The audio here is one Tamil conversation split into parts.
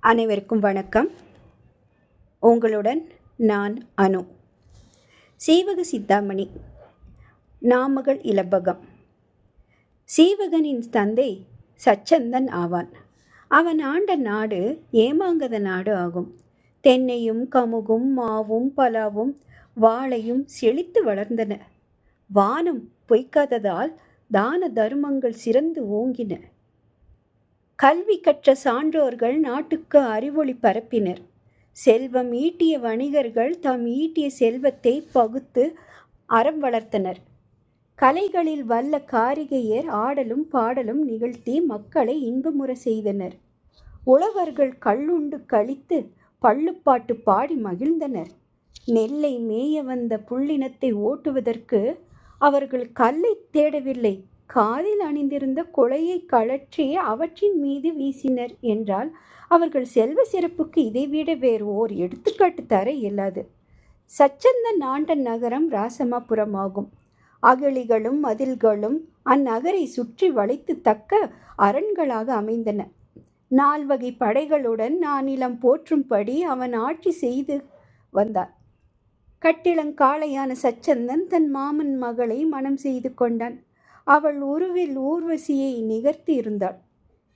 அனைவருக்கும் வணக்கம். உங்களுடன் நான் அனு. சீவக சித்தாமணி, நாமகள் இலப்பகம். சீவகனின் தந்தை சச்சந்தன் ஆவான். அவன் ஆண்ட நாடு ஏமாங்கத நாடு ஆகும். தென்னையும் கமுகும் மாவும் பலாவும் வாழையும் செழித்து வளர்ந்தன. வானம் பொய்க்காததால் தான தர்மங்கள் சிறந்து ஓங்கின. கல்வி கற்ற சான்றோர்கள் நாட்டுக்கு அறிவொளி பரப்பினர். செல்வம் ஈட்டிய வணிகர்கள் தாம் ஈட்டிய செல்வத்தை பகுத்து அறம் வளர்த்தனர். கலைகளில் வல்ல காரிகையர் ஆடலும் பாடலும் நிகழ்த்தி மக்களை இன்பமுற செய்தனர். உழவர்கள் கள்ளுண்டு கழித்து பள்ளுப்பாட்டு பாடி மகிழ்ந்தனர். நெல்லை மேய வந்த புள்ளினத்தை ஓட்டுவதற்கு அவர்கள் கல்லை தேடவில்லை, காதில் அணிந்திருந்த கொலையை கழற்றி அவற்றின் மீது வீசினர் என்றால் அவர்கள் செல்வ சிறப்புக்கு இதைவிட வேறு ஓர் எடுத்துக்காட்டு தர இயலாது. சச்சந்தன் ஆண்ட நகரம் ராசமாபுரமாகும். அகழிகளும் மதில்களும் அந்நகரை சுற்றி வளைத்து தக்க அரண்களாக அமைந்தன. 4 வகை படைகளுடன் நானிலம் போற்றும்படி அவன் ஆட்சி செய்து வந்தான். கட்டிளங்காளையான சச்சந்தன் தன் மாமன் மகளை மனம் செய்து கொண்டான். அவள் உருவில் ஊர்வசியை நிகர்த்தி இருந்தாள்.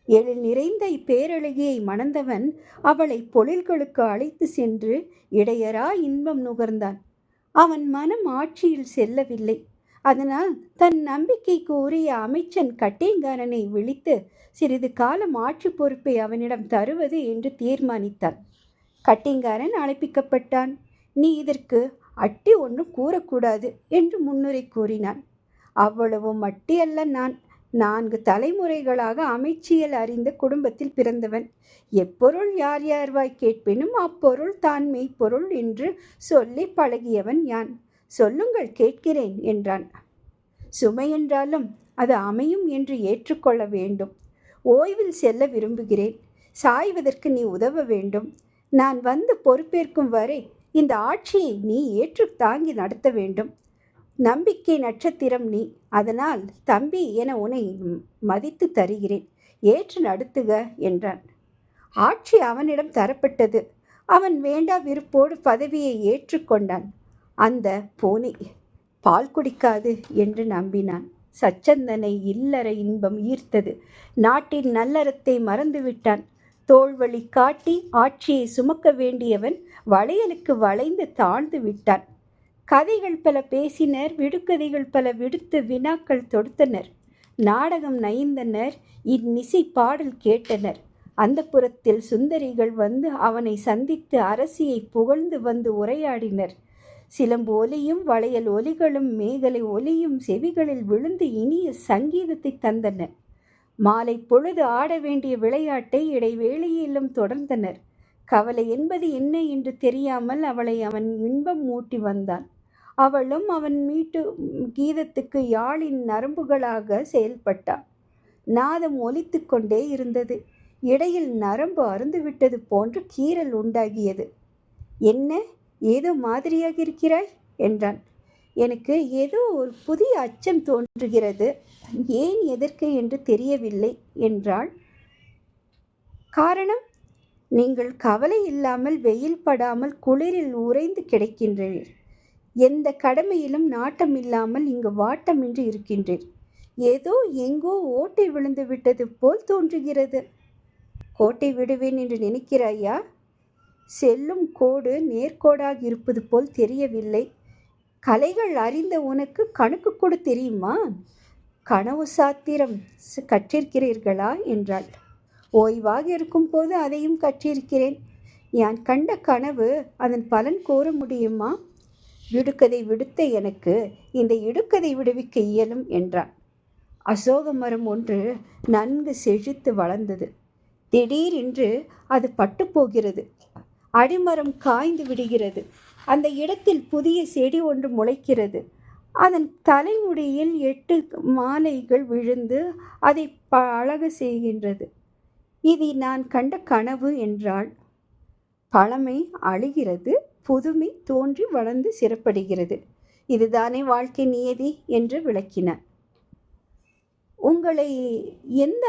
எழில் நிறைந்த இப்பேரழகியை மணந்தவன் அவளை பொழில்களுக்கு அழைத்து சென்று இடையரா இன்பம் நுகர்ந்தான். அவன் மனம் ஆட்சியில் செல்லவில்லை. அதனால் தன் நம்பிக்கைக்கு உரிய அமைச்சன் கட்டேங்காரனை விழித்து சிறிது காலம் ஆட்சி பொறுப்பை அவனிடம் தருவது என்று தீர்மானித்தான். கட்டேங்காரன் அழைப்பிக்கப்பட்டான். நீ இதற்கு அட்டி ஒன்றும் கூறக்கூடாது என்று முன்னுரை கூறினான். அவ்வளவு மட்டியல்ல நான். 4 தலைமுறைகளாக அமைச்சியல் அறிந்த குடும்பத்தில் பிறந்தவன். எப்பொருள் யார் யார்வாய் கேட்பினும் அப்பொருள் தான் மெய்ப்பொருள் என்று சொல்லி பழகியவன் யான். சொல்லுங்கள், கேட்கிறேன் என்றான். சுமை என்றாலும் அது அமையும் என்று ஏற்றுக்கொள்ள வேண்டும். ஓய்வில் செல்ல விரும்புகிறேன். சாய்வதற்கு நீ உதவ வேண்டும். நான் வந்து பொறுப்பேற்கும் வரை இந்த ஆட்சியை நீ ஏற்று தாங்கி நடத்த வேண்டும். நம்பிக்கை நட்சத்திரம் நீ. அதனால் தம்பி என உன்னை மதித்து தருகிறேன். ஏற்று நடத்துக என்றான். ஆட்சி அவனிடம் தரப்பட்டது. அவன் வேண்டா விருப்போடு பதவியை ஏற்றுக்கொண்டான். அந்த பூனை பால் குடிக்காது என்று நம்பினான். சச்சந்தனை இல்லற இன்பம் ஈர்த்தது. நாட்டின் நல்லறத்தை மறந்துவிட்டான். தோள்வழி காட்டி ஆட்சியை சுமக்க வேண்டியவன் வளையலுக்கு வளைந்து தாழ்ந்து விட்டான். கதைகள் பல பேசினர். விடுகதைகள் பல விடுத்து வினாக்கள் தொடுத்தனர். நாடகம் நைந்தனர். இந்நிசை பாடல் கேட்டனர். அந்த புறத்தில் சுந்தரிகள் வந்து அவனை சந்தித்து அரசியை புகழ்ந்து வந்து உரையாடினர். சிலம்பு ஒலியும் வளையல் ஒலிகளும் மேகலை ஒலியும் செவிகளில் விழுந்து இனிய சங்கீதத்தை தந்தனர். மாலை பொழுது ஆட வேண்டிய விளையாட்டை இடைவேளையிலும் தொடர்ந்தனர். கவலை என்பது என்ன என்று தெரியாமல் அவளை அவன் இன்பம் மூட்டி வந்தான். அவளும் அவன் மீட்டு கீதத்துக்கு யாழின் நரம்புகளாக செயல்பட்டாள். நாதம் ஒலித்து கொண்டே இருந்தது. இடையில் நரம்பு அருந்துவிட்டது போன்று கீறல் உண்டாகியது. என்ன, ஏதோ மாதிரியாக இருக்கிறாய் என்றான். எனக்கு ஏதோ ஒரு புதிய அச்சம் தோன்றுகிறது. ஏன் எதற்கு என்று தெரியவில்லை என்றாள். காரணம்? நீங்கள் கவலை இல்லாமல் வெயில் படாமல் குளிரில் உறைந்து கிடக்கின்றீர். எந்த கடமையிலும் நாட்டம் இல்லாமல் இங்கு வாட்டமின்றி இருக்கின்றீர். ஏதோ எங்கோ ஓட்டை விழுந்து விட்டது போல் தோன்றுகிறது. கோட்டை விடுவேன் என்று நினைக்கிறாயா? செல்லும் கோடு நேர்கோடாக இருப்பது போல் தெரியவில்லை. கலைகள் அறிந்த உனக்கு கணக்கு கூட தெரியுமா? கனவு சாத்திரம் கற்றிருக்கிறீர்களா என்றாள். ஓய்வாக இருக்கும் போது அதையும் கற்றிருக்கிறேன். நான் கண்ட கனவு அதன் பலன் கூற முடியுமா? விடுக்கதை விடுத்த எனக்கு இந்த இடுக்கதை விடுவிக்க இயலும் என்றான். அசோக மரம் ஒன்று நன்கு செழித்து வளர்ந்தது. திடீரென்று அது பட்டு போகிறது. அடிமரம் காய்ந்து விடுகிறது. அந்த இடத்தில் புதிய செடி ஒன்று முளைக்கிறது. அதன் தலைமுடியில் 8 மாலைகள் விழுந்து அதை அழகு செய்கின்றது. இது நான் கண்ட கனவு என்றாள். பழமை அழிகிறது, புதுமை தோன்றி வளர்ந்து சிறப்படைகிறது. இதுதானே வாழ்க்கை நியதி என்று விளக்கினார். உங்களை எந்த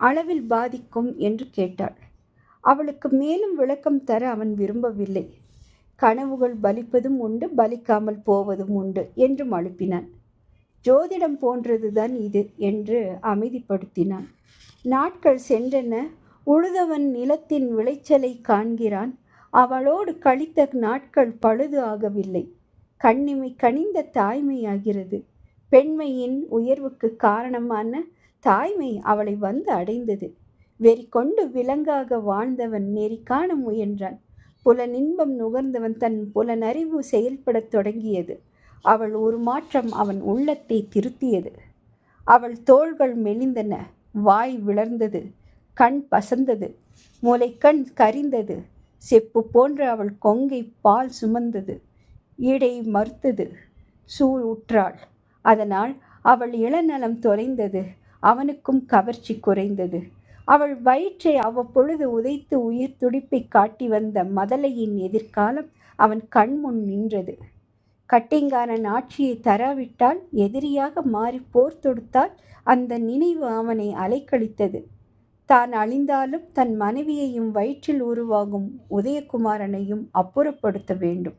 அளவில் பாதிக்கும் என்று கேட்டாள். அவளுக்கு மேலும் விளக்கம் தர அவன் விரும்பவில்லை. கனவுகள் பலிப்பதும் உண்டு, பலிக்காமல் போவதும் உண்டு என்றும் அழுப்பினான். ஜோதிடம் போன்றதுதான் இது என்று அமைதிப்படுத்தினான். நாட்கள் சென்றன. உழுதவன் நிலத்தின் விளைச்சலை காண்கிறான். அவளோடு கழித்த நாட்கள் பழுது ஆகவில்லை. கண்ணிமை கனிந்த தாய்மையாகிறது. பெண்மையின் உயர்வுக்கு காரணமான தாய்மை அவளை வந்து அடைந்தது. வெறி கொண்டு விலங்காக வாழ்ந்தவன் நெறி காண முயன்றான். புலனின்பம் நுகர்ந்தவன் தன் புலனறிவு செயல்படத் தொடங்கியது. அவள் ஒரு மாற்றம் அவன் உள்ளத்தை திருத்தியது. அவள் தோள்கள் மெலிந்தன, வாய் விளர்ந்தது, கண் பசந்தது, மூளைக்கண் கரிந்தது. செப்பு போன்ற அவள் கொங்கை பால் சுமந்தது. ஈடை மறுத்தது. சூழ் உற்றாள். அதனால் அவள் இளநலம் தொலைந்தது. அவனுக்கும் கவர்ச்சி குறைந்தது. அவள் வயிற்றை அவ்வப்பொழுது உதைத்து உயிர் துடிப்பை காட்டி வந்த மதலையின் எதிர்காலம் அவன் கண்முன் நின்றது. கட்டிங்காரன் ஆட்சியை தராவிட்டால், எதிரியாக மாறி போர் தொடுத்தால் அந்த நினைவு அவனை அலைக்கழித்தது. தான் அழிந்தாலும் தன் மனைவியையும் வயிற்றில் உருவாகும் உதயகுமாரனையும் அப்புறப்படுத்த வேண்டும்.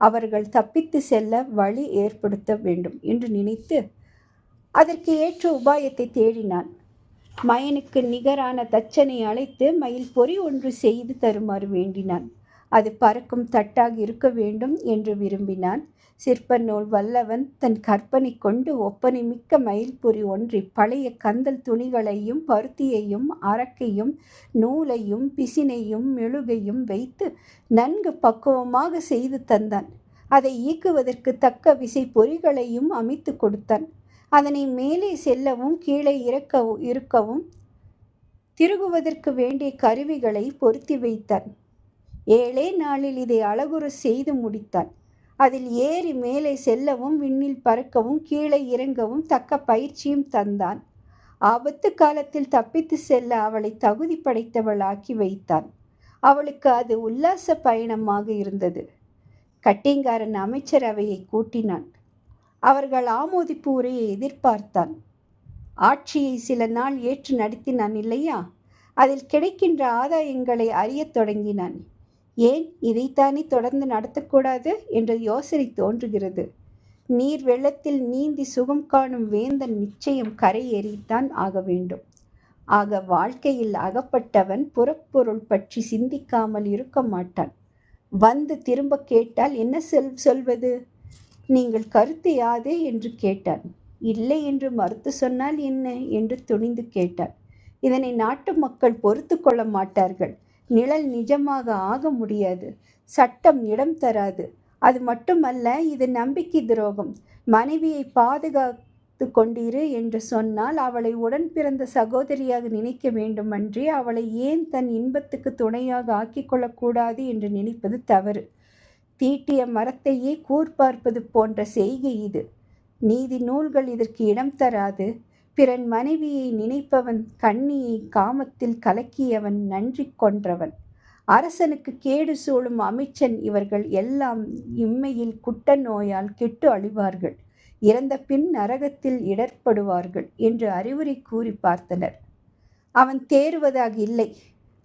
அவர்கள் தப்பித்து செல்ல வழி ஏற்படுத்த வேண்டும் என்று நினைத்து அதற்கு ஏற்ற உபாயத்தை தேடினான். மயனுக்கு நிகரான தச்சனை அழைத்து மயில் பொறி ஒன்று செய்து தருமாறு வேண்டினான். அது பறக்கும் தட்டாக இருக்க வேண்டும் என்று விரும்பினான். சிற்ப நூல் வல்லவன் தன் கற்பனை கொண்டு ஒப்பனை மிக்க மயில் பொறி ஒன்றை பழைய கந்தல் துணிகளையும் பருத்தியையும் அரக்கையும் நூலையும் பிசினையும் மெழுகையும் வைத்து நன்கு பக்குவமாக செய்து தந்தான். அதை இயக்குவதற்கு தக்க விசை பொறிகளையும் அமைத்து கொடுத்தான். அதனை மேலே செல்லவும் கீழே இருக்கவும் திருகுவதற்கு வேண்டிய கருவிகளை பொருத்தி வைத்தான். 7 நாளில் இதை அழகுற செய்து முடித்தான். அதில் ஏறி மேலே செல்லவும் விண்ணில் பறக்கவும் கீழே இறங்கவும் தக்க பயிற்சியும் தந்தான். ஆபத்து காலத்தில் தப்பித்து செல்ல அவளை தகுதி படைத்தவளாக்கி வைத்தான். அவளுக்கு அது உல்லாச பயணமாக இருந்தது. கட்டிங்காரன் அமைச்சரவையை கூட்டினான். அவர்கள் ஆமோதிப்பு உரையை எதிர்பார்த்தான். ஆட்சியை சில நாள் ஏற்று நடத்தினான் இல்லையா? அதில் கிடைக்கின்ற ஆதாயங்களை அறியத் தொடங்கினான். ஏன் இதைத்தானே தொடர்ந்து நடத்தக்கூடாது என்ற யோசனை தோன்றுகிறது. நீர் வெள்ளத்தில் நீந்தி சுகம் காணும் வேந்தன் நிச்சயம் கரையேறித்தான் ஆக வேண்டும். ஆக வாழ்க்கையில் அகப்பட்டவன் புறப்பொருள் பற்றி சிந்திக்காமல் இருக்க மாட்டான். வந்து திரும்ப கேட்டால் என்ன சொல்வது? நீங்கள் கருத்து யாது என்று கேட்டான். இல்லை என்று மறுத்து சொன்னால் என்ன என்று துணிந்து கேட்டான். இதனை நாட்டு மக்கள் பொறுத்து கொள்ள மாட்டார்கள். நிழல் நிஜமாக ஆக முடியாது. சட்டம் இடம் தராது. அது மட்டுமல்ல, இது நம்பிக்கை துரோகம். மனைவியை பாதுகாத்து கொண்டிரு என்று சொன்னால் அவளை உடன் பிறந்த சகோதரியாக நினைக்க வேண்டுமன்றி அவளை ஏன் தன் இன்பத்துக்கு துணையாக ஆக்கிக் கொள்ளக்கூடாது என்று நினைப்பது தவறு. தீட்டிய மரத்தையே கூர்பார்ப்பது போன்ற செய்கை இது. நீதி நூல்கள் இதற்கு இடம் தராது. பிறன் மனைவியை நினைப்பவன் கண்ணியை காமத்தில் கலக்கியவன் நன்றி கொன்றவன். அரசனுக்கு கேடு சூழும் அமைச்சன் இவர்கள் எல்லாம் இம்மையில் குட்ட நோயால் கெட்டு அழிவார்கள். இறந்த பின் நரகத்தில் இடர்படுவார்கள் என்று அறிவுரை கூறி பார்த்தனர். அவன் தேறுவதாக இல்லை.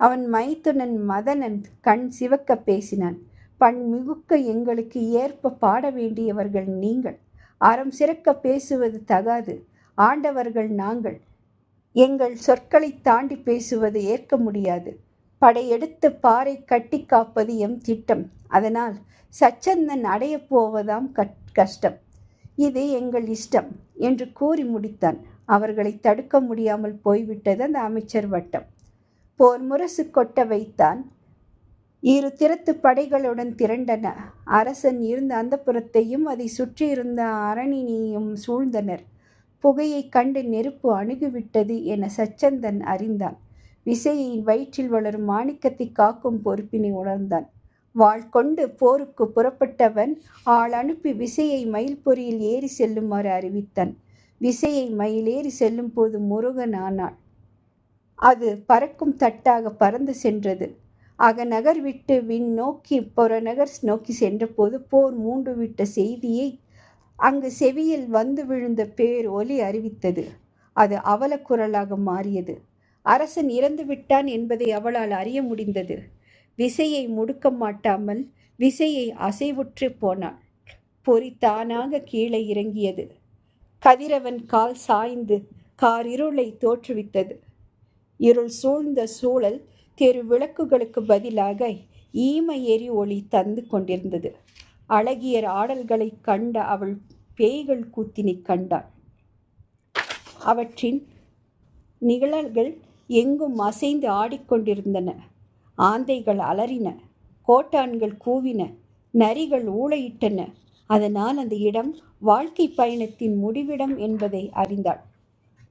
அவன் மைத்துனன் மதனன் கண் சிவக்க பேசினான். பண் மிகுக்க எங்களுக்கு ஏற்ப பாட வேண்டியவர்கள் நீங்கள். அறம் சிறக்க பேசுவது தகாது. ஆண்டவர்கள் நாங்கள். எங்கள் சொற்களை தாண்டி பேசுவது ஏற்க முடியாது. படையெடுத்து பாறை கட்டி காப்பது எம் திட்டம். அதனால் சச்சந்தன் அடையப் போவதாம் கஷ்டம். இது எங்கள் இஷ்டம் என்று கூறி முடித்தான். அவர்களை தடுக்க முடியாமல் போய்விட்டது அந்த அமைச்சர் வட்டம். போர் முரசு கொட்ட வைத்தான். 2 திறத்து படைகளுடன் திரண்டன. அரசன் இருந்த அந்தப்புறத்தையும் அதை சுற்றியிருந்த அரணினையும் சூழ்ந்தனர். புகையை கண்டு நெருப்பு அணுகிவிட்டது என சச்சந்தன் அறிந்தான். விசையின் வயிற்றில் வளரும் மாணிக்கத்தை காக்கும் பொறுப்பினை உணர்ந்தான். வாள் கொண்டு போருக்கு புறப்பட்டவன் ஆள் அனுப்பி விசையை மயில் பொறியில் ஏறி செல்லுமாறு அறிவித்தான். விசையை மயிலேறி செல்லும் போது முருகன் ஆனாள். அது பறக்கும் தட்டாக பறந்து சென்றது. அகநகர் விட்டு விண் நோக்கி புறநகர் நோக்கி சென்றபோது போர் மூண்டு விட்ட செய்தியை அங்கு செவியில் வந்து விழுந்த பேர் ஒலி அறிவித்தது. அது அவல குரலாக மாறியது. அரசன் இறந்து விட்டான் என்பதை அவளால் அறிய முடிந்தது. விசையை முடுக்க மாட்டாமல் விசையை அசைவுற்று போனாள். பொறி தானாக கீழே இறங்கியது. கதிரவன் கால் சாய்ந்து காரிருளை தோற்றுவித்தது. இருள் சூழ்ந்த சூழல் தெரு விளக்குகளுக்கு பதிலாக ஈம எரி ஒளி தந்து கொண்டிருந்தது. அழகியர் ஆடல்களை கண்ட அவள் பேய்கள் கூத்தினை கண்டாள். அவற்றின் நிழல்கள் எங்கும் அசைந்து ஆடிக்கொண்டிருந்தன. ஆந்தைகள் அலறின, கோட்டான்கள் கூவின, நரிகள் ஊளையிட்டன. அதனால் அந்த இடம் வாழ்க்கை பயணத்தின் முடிவிடம் என்பதை அறிந்தாள்.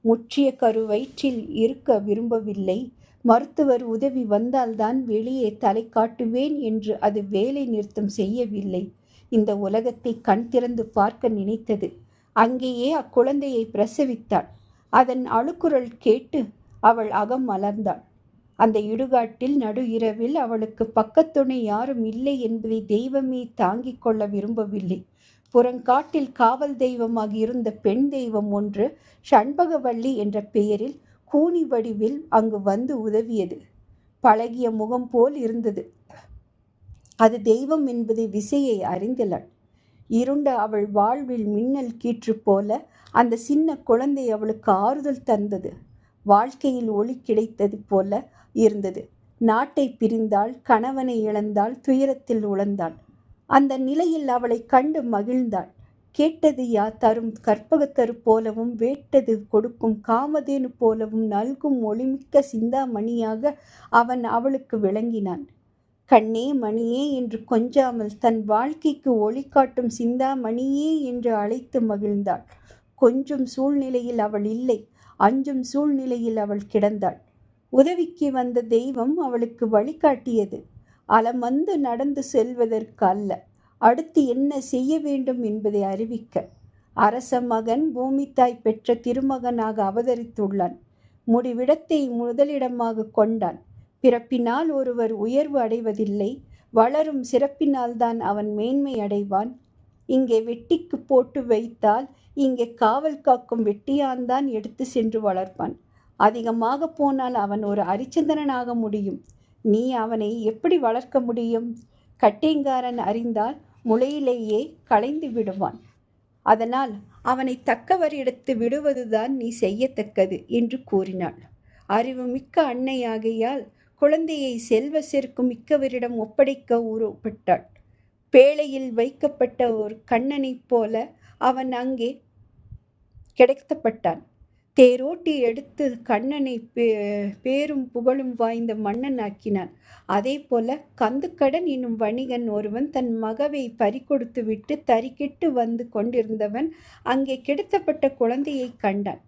முற்றிய கருவயிற்றில் இருக்க விரும்பவில்லை. மருத்துவர் உதவி வந்தால்தான் வெளியே தலை காட்டுவேன் என்று அது வேலை நிறுத்தம் செய்யவில்லை. இந்த உலகத்தை கண் திறந்து பார்க்க நினைத்தது. அங்கேயே அக்குழந்தையை பிரசவித்தாள். அதன் அழுக்குரல் கேட்டு அவள் அகம் மலர்ந்தாள். அந்த இடுகாட்டில் நடு இரவில் அவளுக்கு பக்கத்துணை யாரும் இல்லை என்பதை தெய்வமே தாங்கிக் கொள்ள விரும்பவில்லை. புறங்காட்டில் காவல் தெய்வமாக இருந்த பெண் தெய்வம் ஒன்று சண்பகவல்லி என்ற பெயரில் கூனி வடிவில் அங்கு வந்து உதவியது. பழகிய முகம் போல் இருந்தது. அது தெய்வம் என்பதை விசையை அறிந்தளாள். இருண்ட அவள் வாழ்வில் மின்னல் கீற்று போல அந்த சின்ன குழந்தை அவளுக்கு ஆறுதல் தந்தது. வாழ்க்கையில் ஒளி கிடைத்தது போல இருந்தது. நாட்டை பிரிந்தாள், கணவனை இழந்தாள், துயரத்தில் உழந்தாள். அந்த நிலையில் அவளை கண்டு மகிழ்ந்தாள். கேட்டது தரும் கற்பகத்தரு போலவும் வேட்டது கொடுக்கும் காமதேனு போலவும் நல்கும் ஒளிமிக்க சிந்தாமணியாக அவன் அவளுக்கு விளங்கினான். கண்ணே மணியே என்று கொஞ்சாமல் தன் வாழ்க்கைக்கு ஒளி காட்டும் சிந்தாமணியே என்று அழைத்து மகிழ்ந்தாள். கொஞ்சம் சூழ்நிலையில் அவள் இல்லை, அஞ்சும் சூழ்நிலையில் அவள் கிடந்தாள். உதவிக்கு வந்த தெய்வம் அவளுக்கு வழிகாட்டியது. அலமந்து நடந்து செல்வதற்கு அல்ல, அடுத்து என்ன செய்ய வேண்டும் என்பதை அறிவிக்க. அரச மகன் பூமித்தாய் பெற்ற திருமகனாக அவதரித்துள்ளான். முடிவிடத்தை முதலிடமாக கொண்டான். பிறப்பினால் ஒருவர் உயர்வு அடைவதில்லை, வளரும் சிறப்பினால்தான் அவன் மேன்மை அடைவான். இங்கே வெட்டிக்கு போட்டு வைத்தால் இங்கே காவல் காக்கும் வெட்டியான்தான் எடுத்து சென்று வளர்ப்பான். அதிகமாக போனால் அவன் ஒரு அரிச்சந்திரனாக முடியும். நீ அவனை எப்படி வளர்க்க முடியும்? கட்டிங்காரன் அறிந்தால் முளையிலேயே களைந்து விடுவான். அதனால் அவனை தக்கவரிடத்து விடுவதுதான் நீ செய்யத்தக்கது என்று கூறினாள். அறிவு மிக்க அன்னையாகையால் குழந்தையை செல்வ செருக்கு மிக்கவரிடம் ஒப்படைக்க உருப்பட்டாள். பேழையில் வைக்கப்பட்ட ஒரு கண்ணனைப் போல அவன் அங்கே கிடைக்கப்பட்டான். தேரோட்டி எடுத்து கண்ணனை பேரும் புகழும் வாய்ந்த மன்னன் ஆக்கினான். அதே போல கந்துக்கடன் என்னும் வணிகன் ஒருவன் தன் மகவை பறிகொடுத்து விட்டு தறிக்கெட்டு வந்து கொண்டிருந்தவன் அங்கே கிடத்தப்பட்ட குழந்தையை கண்டான்.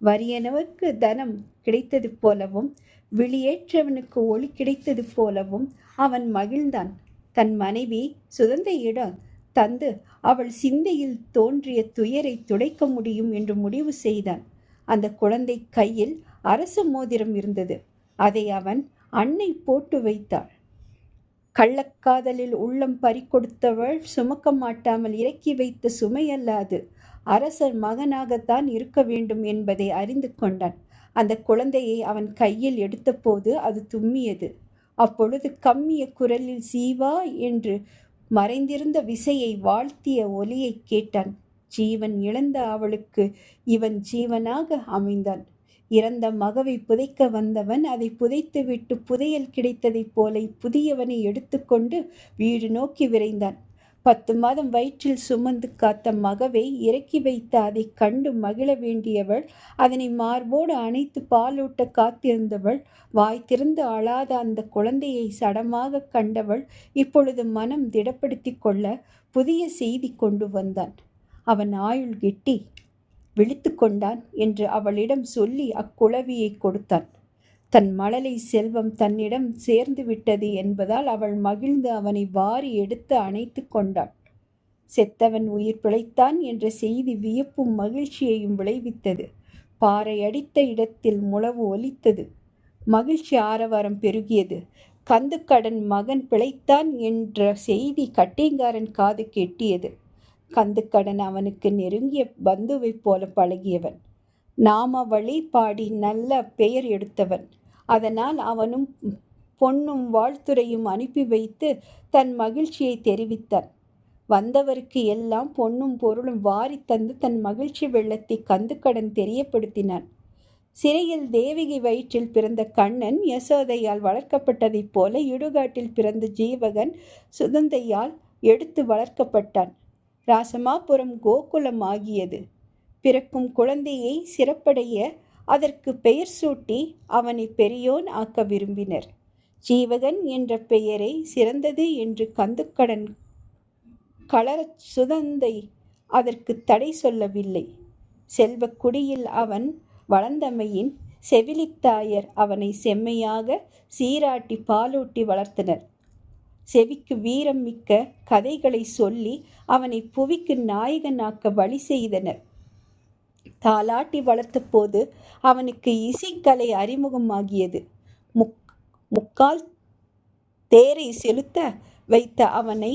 வறியனவனுக்கு தனம் கிடைத்தது போலவும் விழியேற்றவனுக்கு ஒளி கிடைத்தது போலவும் அவன் மகிழ்ந்தான். தன் மனைவி சுதந்தையிடம் தந்து அவள் சிந்தையில் தோன்றிய துயரை துடைக்க முடியும் என்று முடிவு செய்தான். அந்த குழந்தை கையில் அரச மோதிரம் இருந்தது. அதை அவன் அன்னை போட்டு வைத்தாள். கள்ளக்காதலில் உள்ளம் பறிகொடுத்தவள் சுமக்க மாட்டாமல் இறக்கி வைத்த சுமையல்லாது அரசர் மகனாகத்தான் இருக்க வேண்டும் என்பதை அறிந்து கொண்டான். அந்த குழந்தையை அவன் கையில் எடுத்தபோது அது தும்மியது. அப்பொழுது கம்மிய குரலில் சீவா என்று மறைந்திருந்த விசையை வாழ்த்திய ஒலியை கேட்டான். ஜீவன் இழந்த அவளுக்கு இவன் ஜீவனாக அமைந்தான். இறந்த மகவை புதைக்க வந்தவன் அதை புதைத்துவிட்டு புதையல் கிடைத்ததைப் போல புதியவனை எடுத்துக்கொண்டு வீடு நோக்கி விரைந்தான். 10 மாதம் வயிற்றில் சுமந்து காத்த மகவை இறக்கி வைத்த அதை கண்டு மகிழ வேண்டியவள், அதனை மார்போடு அணைத்து பாலூட்ட காத்திருந்தவள், வாய் திறந்து அழாத அந்த குழந்தையை சடமாக கண்டவள் இப்பொழுது மனம் திடப்படுத்தி கொள்ள புதிய செய்தி கொண்டு வந்தான். அவன் ஆயுள் கெட்டி விழித்து கொண்டான் என்று அவளிடம் சொல்லி அக்குழவியை கொடுத்தான். தன் மழலை செல்வம் தன்னிடம் சேர்ந்து விட்டது என்பதால் அவள் மகிழ்ந்து அவனை வாரி எடுத்து அணைத்து கொண்டாள். செத்தவன் உயிர் பிழைத்தான் என்ற செய்தி வியப்பும் மகிழ்ச்சியையும் விளைவித்தது. பாறை அடித்த இடத்தில் முழவு ஒலித்தது. மகிழ்ச்சி ஆரவாரம் பெருகியது. கந்துக்கடன் மகன் பிழைத்தான் என்ற செய்தி கட்டிங்காரன் காது கெட்டியது. கந்துக்கடன் அவனுக்கு நெருங்கிய பந்துவைப் போல பழகியவன். நாமாவளி பாடி நல்ல பெயர் எடுத்தவன். அதனால் அவனும் பொன்னும் வாழ்த்துரையும் அனுப்பி வைத்து தன் மகிழ்ச்சியை தெரிவித்தான். வந்தவருக்கு எல்லாம் பொன்னும் பொருளும் வாரி தந்து தன் மகிழ்ச்சி வெள்ளத்தை கந்துக்கடன் தெரியப்படுத்தினான். சிறையில் தேவகி வயிற்றில் பிறந்த கண்ணன் யசோதையால் வளர்க்கப்பட்டதைப் போல இடுகாட்டில் பிறந்த ஜீவகன் சுதந்தையால் எடுத்து வளர்க்கப்பட்டான். ராசமாபுரம் கோகுலம் ஆகியது. பிறக்கும் குழந்தையை சிறப்படைய அதற்கு பெயர் சூட்டி அவனை பெரியோன் ஆக்க விரும்பினர். ஜீவகன் என்ற பெயரை சிறந்தது என்று கந்துக்கடன் களரச் சுதந்தை அதற்கு தடை சொல்லவில்லை. செல்வக்குடியில் அவன் வளர்ந்தமையின் செவிலித்தாயர் அவனை செம்மையாக சீராட்டி பாலூட்டி வளர்த்தனர். செவிக்கு வீரம் மிக்க கதைகளை சொல்லி அவனை புவிக்கு நாயகனாக்க வழி செய்தனர். தாலாட்டி வளர்த்த போது அவனுக்கு இசைக்கலை அறிமுகமாகியது. முக்கால் தேரை செலுத்த வைத்த அவனை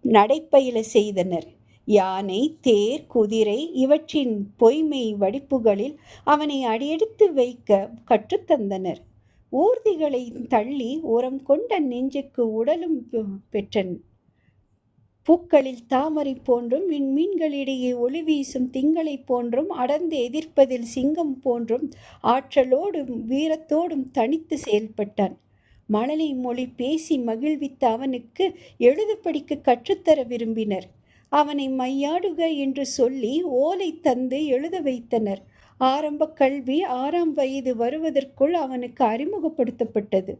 நடைப்பயில செய்தனர். யானை, தேர், குதிரை இவற்றின் பொய்மை வடிப்புகளில் அவனை அடியெடுத்து வைக்க கற்றுத்தந்தனர். ஊர்திகளை தள்ளி உரம் கொண்ட நெஞ்சுக்கு உடலும் பெற்றன். பூக்களில் தாமரை போன்றும் விண்மீன்களிடையே ஒளி வீசும் திங்களை போன்றும் அடர்ந்து எதிர்ப்பதில் சிங்கம் போன்றும் ஆற்றலோடும் வீரத்தோடும் தனித்து செயல்பட்டான். மழலை மொழி பேசி மகிழ்வித்த அவனுக்கு எழுத படிக்க கற்றுத்தர விரும்பினர். அவனை மையாடுக என்று சொல்லி ஓலை தந்து எழுத வைத்தனர். ஆரம்ப கல்வி 6ஆம் வயது வருவதற்குள் அவனுக்கு அறிமுகப்படுத்தப்பட்டது.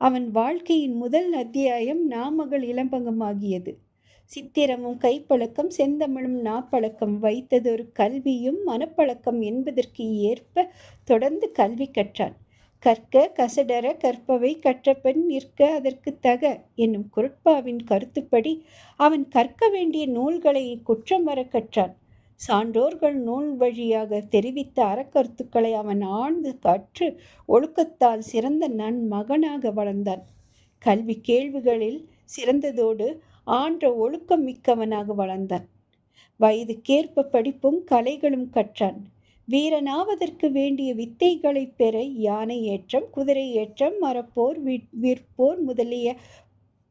அவன் வாழ்க்கையின் முதல் அத்தியாயம் நாமகள் இளம்பகமாகியது. சித்திரமும் கைப்பழக்கம் செந்தமிழும் நாப்பழக்கம் வைத்ததொரு கல்வியும் மனப்பழக்கம் என்பதற்கு ஏற்ப தொடர்ந்து கல்வி கற்றான். கற்க கசடர கற்பவை கற்றபெண் நிற்க அதற்கு தக என்னும் குரட்பாவின் கருத்துப்படி அவன் கற்க வேண்டிய நூல்களை குற்றமற கற்றான். சான்றோர்கள் நூல் வழியாக தெரிவித்த அறக்கருத்துக்களை அவன் ஆழ்ந்து கற்று ஒழுக்கத்தால் சிறந்த நன்மகனாக வளர்ந்தான். கல்வி கேள்விகளில் சிறந்ததோடு ஆன்ற ஒழுக்கம் மிக்கவனாக வளர்ந்தான். வயதுக்கேற்ப படிப்பும் கலைகளும் கற்றான். வீரனாவதற்கு வேண்டிய வித்தைகளை பெற யானை ஏற்றம், குதிரை ஏற்றம், மரப்போர், விற்போர் முதலிய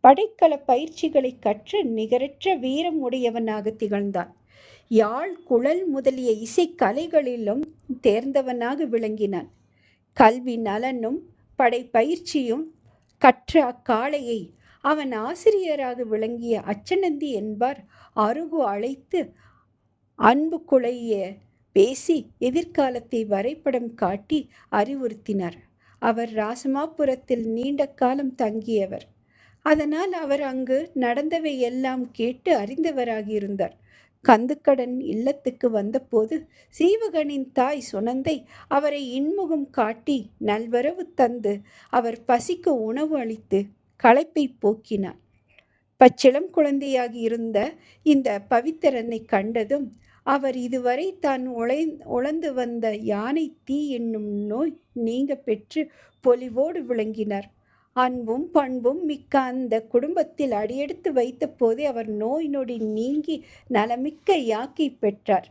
படைக்கல பயிற்சிகளை கற்று நிகரற்ற வீரம் உடையவனாக திகழ்ந்தான். யாழ், குழல் முதலிய இசைக்கலைகளிலும் தேர்ந்தவனாக விளங்கினான். கல்வி நலனும் படைப்பயிற்சியும் கற்ற அக்காளையை அவன் ஆசிரியராக விளங்கிய அச்சநந்தி என்பார் அருகு அழைத்து அன்பு குழைய பேசி எதிர்காலத்தை வரைபடம் காட்டி அறிவுறுத்தினார். அவர் ராசமாபுரத்தில் நீண்ட காலம் தங்கியவர். அதனால் அவர் அங்கு நடந்தவை எல்லாம் கேட்டு அறிந்தவராகியிருந்தார். கந்துக்கடன் இல்லத்துக்கு வந்தபோது சீவகனின் தாய் சுனந்தை அவரை இன்முகம் காட்டி நல்வரவு தந்து அவர் பசிக்கு உணவு அளித்து களைப்பை போக்கினார். பச்சிளம் குழந்தையாகி இருந்த இந்த பவித்திரனை கண்டதும் அவர் இதுவரை தான் உழந்து வந்த யானை தீ என்னும் நோய் நீங்க பெற்று பொலிவோடு விளங்கினார். அன்பும் பண்பும் மிக்க அந்த குடும்பத்தில் அடியெடுத்து வைத்த போதே அவர் நோய் நொடி நீங்கி நலமிக்க யாக்கை பெற்றார்.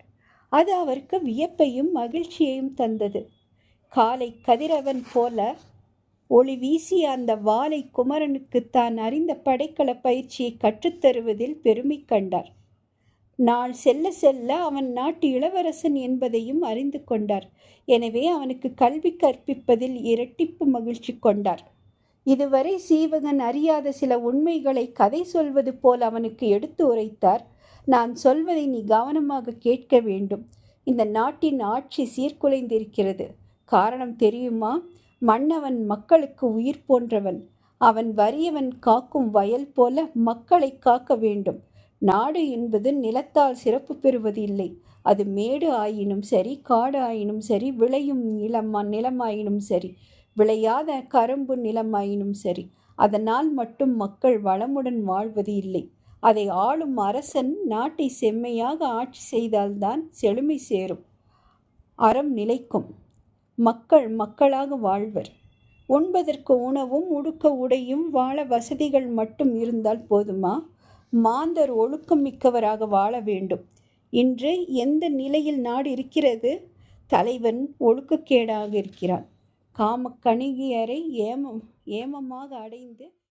அது அவருக்கு வியப்பையும் மகிழ்ச்சியையும் தந்தது. காலை கதிரவன் போல ஒளி வீசிய அந்த வாலை குமரனுக்கு தான் அறிந்த படைக்கல பயிற்சியை கற்றுத்தருவதில் பெருமை கண்டார். நாள் செல்ல செல்ல அவன் நாட்டு இளவரசன் என்பதையும் அறிந்து கொண்டார். எனவே அவனுக்கு கல்வி கற்பிப்பதில் இரட்டிப்பு மகிழ்ச்சி கொண்டார். இதுவரை சீவகன் அறியாத சில உண்மைகளை கதை சொல்வது போல் அவனுக்கு எடுத்து உரைத்தார். நான் சொல்வதை நீ கவனமாக கேட்க வேண்டும். இந்த நாட்டின் ஆட்சி சீர்குலைந்திருக்கிறது. காரணம் தெரியுமா? மன்னவன் மக்களுக்கு உயிர் போன்றவன். அவன் வறியவன் காக்கும் வயல் போல மக்களை காக்க வேண்டும். நாடு என்பது நிலத்தால் சிறப்பு பெறுவது இல்லை. அது மேடு ஆயினும் சரி, காடு ஆயினும் சரி, விளையும் நிலமாயினும் சரி, விளையாத கரும்பு நிலமாயினும் சரி, அதனால் மட்டும் மக்கள் வளமுடன் வாழ்வது இல்லை. அதை ஆளும் அரசன் நாட்டை செம்மையாக ஆட்சி செய்தால்தான் செழுமை சேரும், அறம் நிலைக்கும், மக்கள் மக்களாக வாழ்வர். உண்பதற்கு உணவும் உடுக்க உடையும் வாழ வசதிகள் மட்டும் இருந்தால் போதுமா? மாந்தர் ஒழுக்கம் மிக்கவராக வாழ வேண்டும். இன்று எந்த நிலையில் நாடு இருக்கிறது? தலைவன் ஒழுக்கக்கேடாக இருக்கிறான். காமக்கணிகையரை ஏமமாக அடைந்து